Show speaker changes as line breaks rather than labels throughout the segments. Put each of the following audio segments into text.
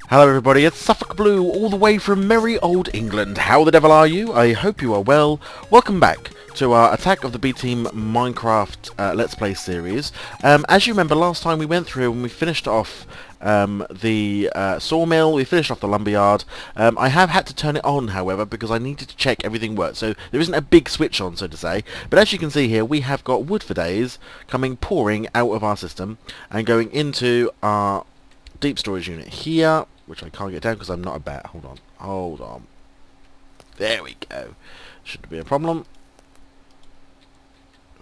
Hello everybody, it's Suffolkblue all the way from merry old England. How the devil are you? I hope you are well. Welcome back to our Attack of the B-Team Minecraft Let's Play series. As you remember, last time we went through and we finished off the sawmill, we finished off the lumberyard. I have had to turn it on, however, because I needed to check everything worked. So there isn't a big switch on, so to say. But as you can see here, we have got wood for days pouring out of our system and going into our deep storage unit here, which I can't get down because I'm not a bat. Hold on. There we go. Shouldn't be a problem.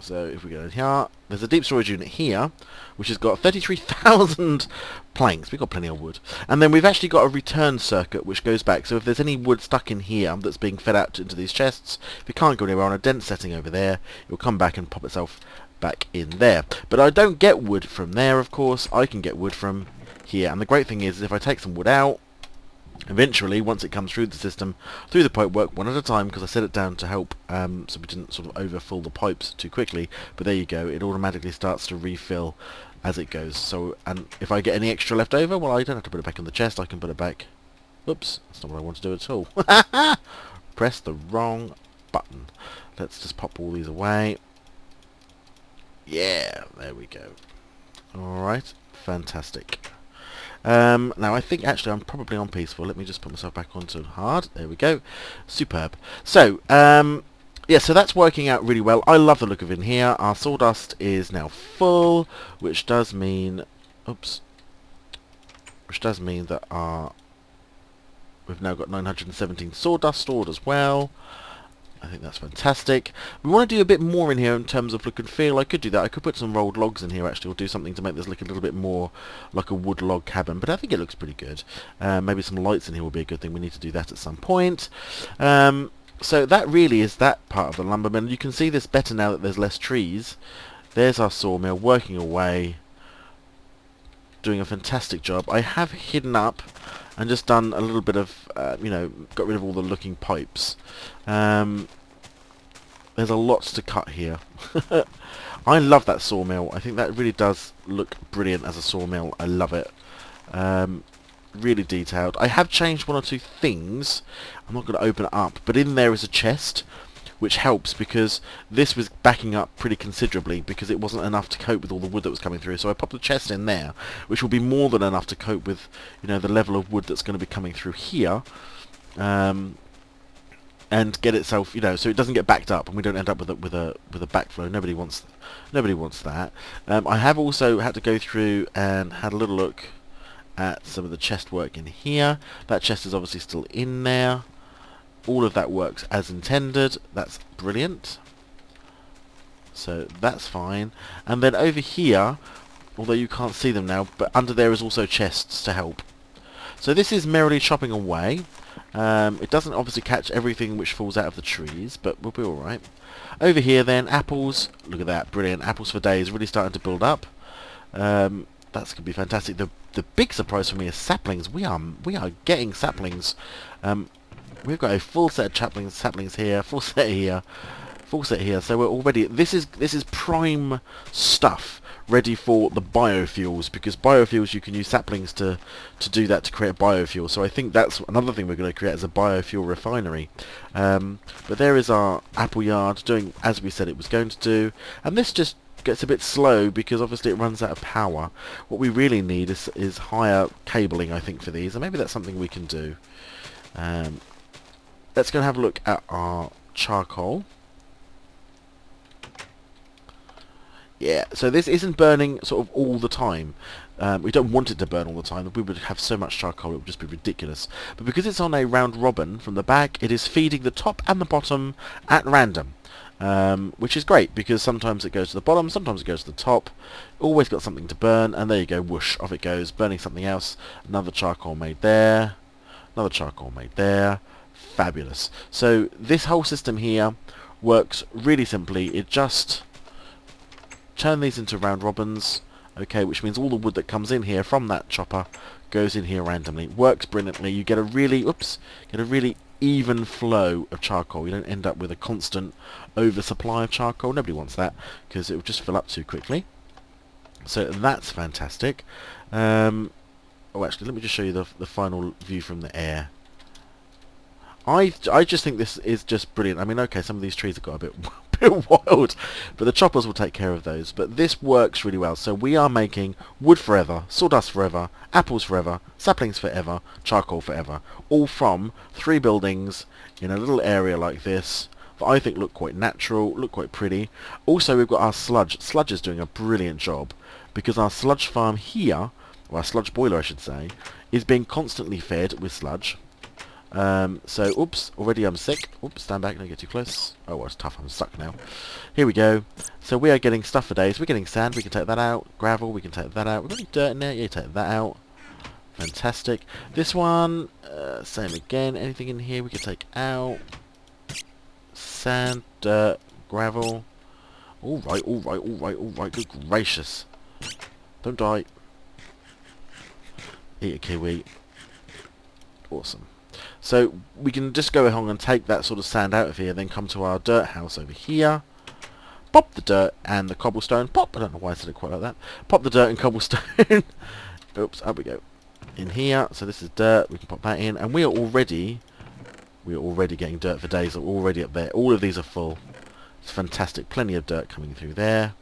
So if we go in here, there's a deep storage unit here, which has got 33,000 planks. We've got plenty of wood. And then we've actually got a return circuit which goes back. So if there's any wood stuck in here that's being fed out into these chests, if it can't go anywhere on a dense setting over there, it will come back and pop itself back in there. But I don't get wood from there, of course. I can get wood from here, and the great thing is if I take some wood out, eventually once it comes through the system, through the pipe work one at a time, because I set it down to help so we didn't sort of overfill the pipes too quickly, but there you go, it automatically starts to refill as it goes. So, and if I get any extra left over, well, I don't have to put it back in the chest, I can put it back. Oops, that's not what I want to do at all. Press the wrong button. Let's just pop all these away. Yeah, there we go. Alright, fantastic. Now I think actually I'm probably on peaceful. Let me just put myself back onto hard. There we go. Superb. So, yeah, so that's working out really well. I love the look of it in here. Our sawdust is now full, which does mean, oops, which does mean that we've now got 917 sawdust stored as well. I think that's fantastic. We want to do a bit more in here in terms of look and feel. I could do that. I could put some rolled logs in here actually, or do something to make this look a little bit more like a wood log cabin. But I think it looks pretty good. Maybe some lights in here will be a good thing. We need to do that at some point. So that really is that part of the lumber mill. You can see this better now that there's less trees. There's our sawmill working away, doing a fantastic job. I have hidden up and just done a little bit of, you know, got rid of all the looking pipes. There's a lot to cut here. I love that sawmill. I think that really does look brilliant as a sawmill. I love it. Really detailed. I have changed one or two things. I'm not going to open it up, but in there is a chest, which helps because this was backing up pretty considerably because it wasn't enough to cope with all the wood that was coming through. So I popped the chest in there, which will be more than enough to cope with, you know, the level of wood that's going to be coming through here, and get itself, you know, so it doesn't get backed up and we don't end up with a backflow. Nobody wants that. I have also had to go through and had a little look at some of the chest work in here. That chest is obviously still in there. All of that works as intended. That's brilliant. So that's fine. And then over here, although you can't see them now, but under there is also chests to help. So this is merrily chopping away. It doesn't obviously catch everything which falls out of the trees, but we'll be alright. Over here then, apples. Look at that, brilliant. Apples for days, really starting to build up. That's going to be fantastic. The big surprise for me is saplings. We are getting saplings. We've got a full set of saplings here, full set here. So we're already, this is prime stuff, ready for the biofuels, because biofuels you can use saplings to do that, to create biofuel. So I think that's another thing we're going to create, as a biofuel refinery. But there is our apple yard doing as we said it was going to do, and this just gets a bit slow because obviously it runs out of power. What we really need is higher cabling, I think, for these, and maybe that's something we can do. Let's go and have a look at our charcoal. Yeah, so this isn't burning sort of all the time. We don't want it to burn all the time. We would have so much charcoal, it would just be ridiculous. But because it's on a round robin from the back, it is feeding the top and the bottom at random. Which is great, because sometimes it goes to the bottom, sometimes it goes to the top. Always got something to burn, and there you go, whoosh, off it goes, burning something else. Another charcoal made there. Another charcoal made there. Fabulous. So this whole system here works really simply. It just turn these into round robins, okay, which means all the wood that comes in here from that chopper goes in here randomly. Works brilliantly. You get a really, even flow of charcoal. You don't end up with a constant oversupply of charcoal. Nobody wants that, because it will just fill up too quickly. So that's fantastic. Oh, actually, let me just show you the final view from the air. I just think this is just brilliant. I mean, okay, some of these trees have got a bit bit wild, but the choppers will take care of those. But this works really well. So we are making wood forever, sawdust forever, apples forever, saplings forever, charcoal forever, all from 3 buildings in a little area like this that I think look quite natural, look quite pretty. Also, we've got our sludge. Sludge is doing a brilliant job because our sludge farm here, or our sludge boiler I should say, is being constantly fed with sludge. So, oops, already I'm sick. Oops, stand back, don't get too close. Oh, well, it's tough, I'm stuck now. Here we go. So we are getting stuff for days. We're getting sand, we can take that out. Gravel, we can take that out. We've got any dirt in there? Yeah, take that out. Fantastic. This one, same again. Anything in here we can take out. Sand, dirt, gravel. Alright, alright, alright, alright. Good gracious. Don't die. Eat a kiwi. Awesome. So we can just go along and take that sort of sand out of here, then come to our dirt house over here. Pop the dirt and the cobblestone. Pop! I don't know why I said it quite like that. Pop the dirt and cobblestone. Oops, up we go. In here. So this is dirt. We can pop that in. And we are already getting dirt for days. We're already up there. All of these are full. It's fantastic. Plenty of dirt coming through there.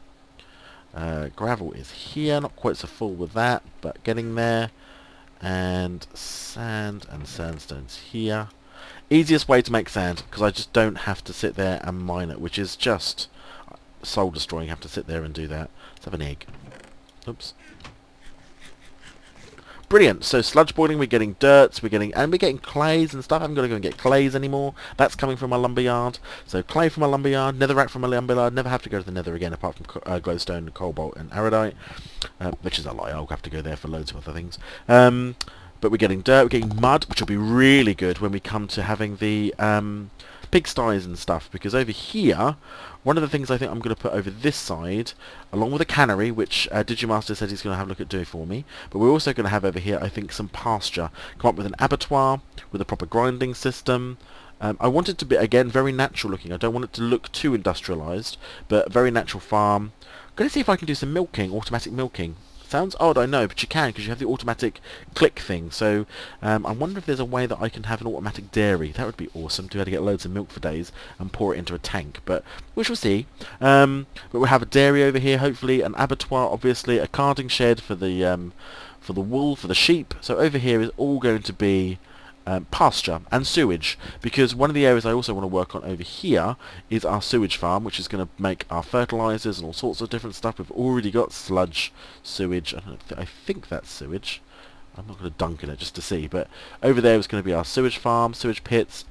Gravel is here. Not quite so full with that, but getting there. And sand and sandstones here. Easiest way to make sand, because I just don't have to sit there and mine it, which is just soul destroying. Have to sit there and do that. Let's have an egg. Oops. Brilliant. So sludge boiling, we're getting dirts, we're getting clays and stuff. I haven't got to go and get clays anymore. That's coming from my lumberyard. So clay from my lumberyard, netherrack from my lumberyard. Never have to go to the nether again, apart from glowstone, cobalt, and aridite, which is a lie. I'll have to go there for loads of other things. But we're getting dirt, we're getting mud, which will be really good when we come to having the pigsties and stuff, because over here, one of the things I think I'm going to put over this side, along with a cannery, which Digimaster said he's going to have a look at doing for me, but we're also going to have over here, I think, some pasture. Come up with an abattoir, with a proper grinding system. I want it to be, again, very natural looking. I don't want it to look too industrialised, but a very natural farm. I'm going to see if I can do some milking, automatic milking. Sounds odd, I know, but you can, because you have the automatic click thing. So I wonder if there's a way that I can have an automatic dairy. That would be awesome, to be able to get loads of milk for days and pour it into a tank. But we shall see. But we'll have a dairy over here, hopefully, an abattoir, obviously, a carding shed for the wool, for the sheep. So over here is all going to be pasture and sewage, because one of the areas I also want to work on over here is our sewage farm, which is going to make our fertilizers and all sorts of different stuff. We've already got sludge, sewage. I think that's sewage. I'm not going to dunk in it just to see, but over there is going to be our sewage farm, sewage pits.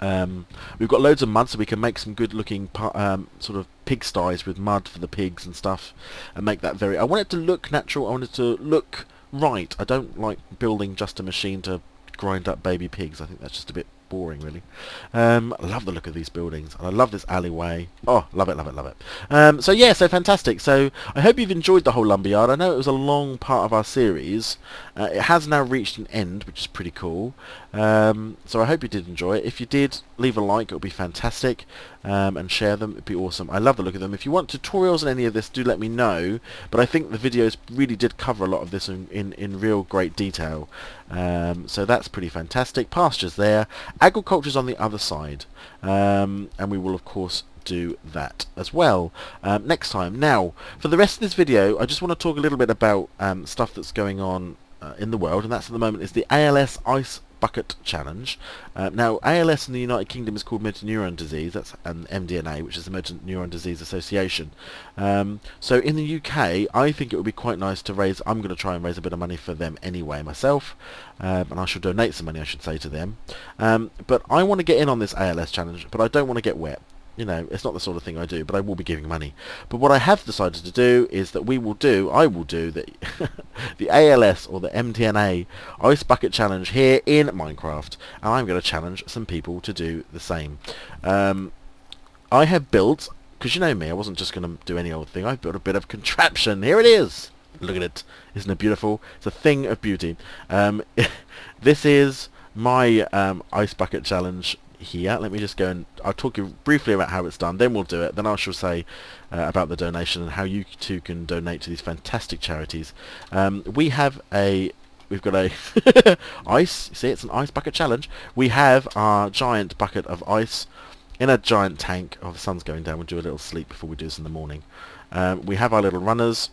We've got loads of mud, so we can make some good looking sort of pigsties with mud for the pigs and stuff, and make that very... I want it to look natural, I want it to look right. I don't like building just a machine to grind up baby pigs. I think that's just a bit boring, really. I love the look of these buildings, and I love this alleyway. Oh, love it, love it, love it. So yeah, so fantastic. So I hope you've enjoyed the whole lumberyard. I know it was a long part of our series. It has now reached an end, which is pretty cool. So I hope you did enjoy it. If you did, leave a like, it would be fantastic, and share them, it would be awesome. I love the look of them. If you want tutorials on any of this, do let me know, but I think the videos really did cover a lot of this in real great detail. So that's pretty fantastic. Pastures there, agriculture's on the other side, and we will of course do that as well next time. Now, for the rest of this video, I just want to talk a little bit about stuff that's going on in the world, and that's at the moment is the ALS Ice Bucket Challenge. Now, ALS in the United Kingdom is called motor neuron disease. That's an MDNA, which is the Motor Neuron Disease Association. So in the UK, I think it would be quite nice to raise... I'm going to try and raise a bit of money for them anyway myself, and I should donate some money, I should say, to them. But I want to get in on this ALS challenge, but I don't want to get wet. You know, it's not the sort of thing I do, but I will be giving money. But what I have decided to do is that I will do the the ALS, or the MTNA Ice Bucket Challenge here in Minecraft, and I'm going to challenge some people to do the same. I have built, because you know me, I wasn't just going to do any old thing, I've built a bit of contraption. Here it is! Look at it. Isn't it beautiful? It's a thing of beauty. This is my Ice Bucket Challenge here. Let me just go and I'll talk you briefly about how it's done, then we'll do it, then I shall say about the donation and how you too can donate to these fantastic charities. We have a we've got a ice. You see, it's an ice bucket challenge. We have our giant bucket of ice in a giant tank. Oh, the sun's going down. We'll do a little sleep before we do this in the morning. We have our little runners.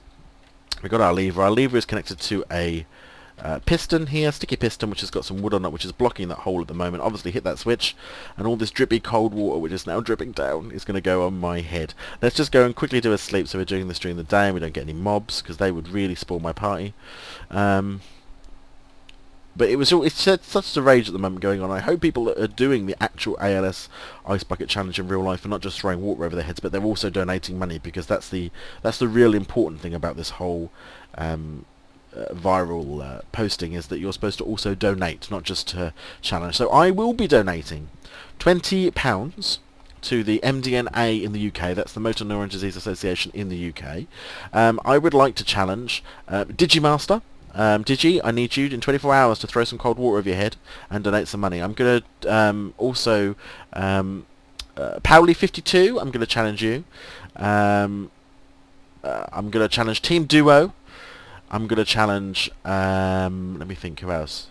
We've got our lever. Our lever is connected to a piston here, sticky piston, which has got some wood on it, which is blocking that hole at the moment. Obviously hit that switch, and all this drippy cold water, which is now dripping down, is going to go on my head. Let's just go and quickly do a sleep, so we're doing this during the day and we don't get any mobs, because they would really spoil my party. But it's such a rage at the moment going on. I hope people that are doing the actual ALS Ice Bucket Challenge in real life are not just throwing water over their heads, but they're also donating money, because that's the real important thing about this whole viral posting, is that you're supposed to also donate, not just to challenge. So I will be donating £20 to the MDNA in the UK. That's the Motor Neuron Disease Association in the UK. I would like to challenge Digimaster. Digi, I need you in 24 hours to throw some cold water over your head and donate some money. I'm going to also Powley52, I'm going to challenge you. I'm going to challenge Team Duo. I'm going to challenge, let me think, who else?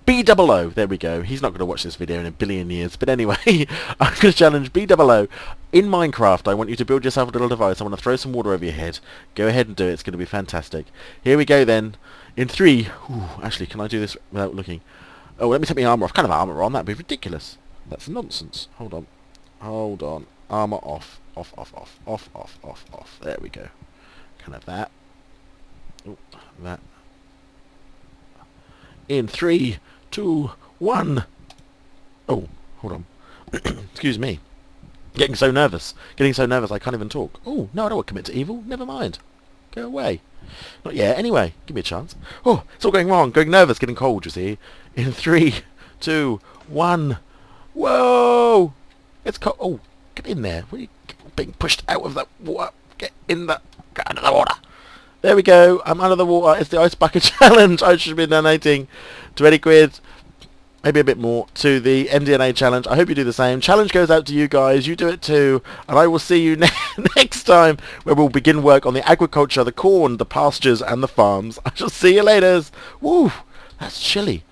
B00, there we go. He's not going to watch this video in a billion years. But anyway, I'm going to challenge B00. In Minecraft, I want you to build yourself a little device. I want to throw some water over your head. Go ahead and do it. It's going to be fantastic. Here we go then. In 3... Ooh, actually, can I do this without looking? Oh, let me take my armor off. Kind of armor on. That'd be ridiculous. That's nonsense. Hold on. Hold on. Armor off. Off, off, off. Off, off, off, off. There we go. Can have that. Oh, that. In 3, 2, 1. Oh, hold on. Excuse me. Getting so nervous I can't even talk. Oh, no, I don't want to commit to evil. Never mind. Go away. Not yet. Anyway, give me a chance. Oh, it's all going wrong. Going nervous, getting cold, you see. In 3, 2, 1. Whoa! It's cold. Oh, get in there. What are you being pushed out of that water? Get out of the water. There we go. I'm under the water. It's the Ice Bucket Challenge. I should be donating 20 quid, maybe a bit more, to the MDNA Challenge. I hope you do the same. Challenge goes out to you guys. You do it too. And I will see you next time, where we'll begin work on the agriculture, the corn, the pastures, and the farms. I shall see you later. Woo! That's chilly.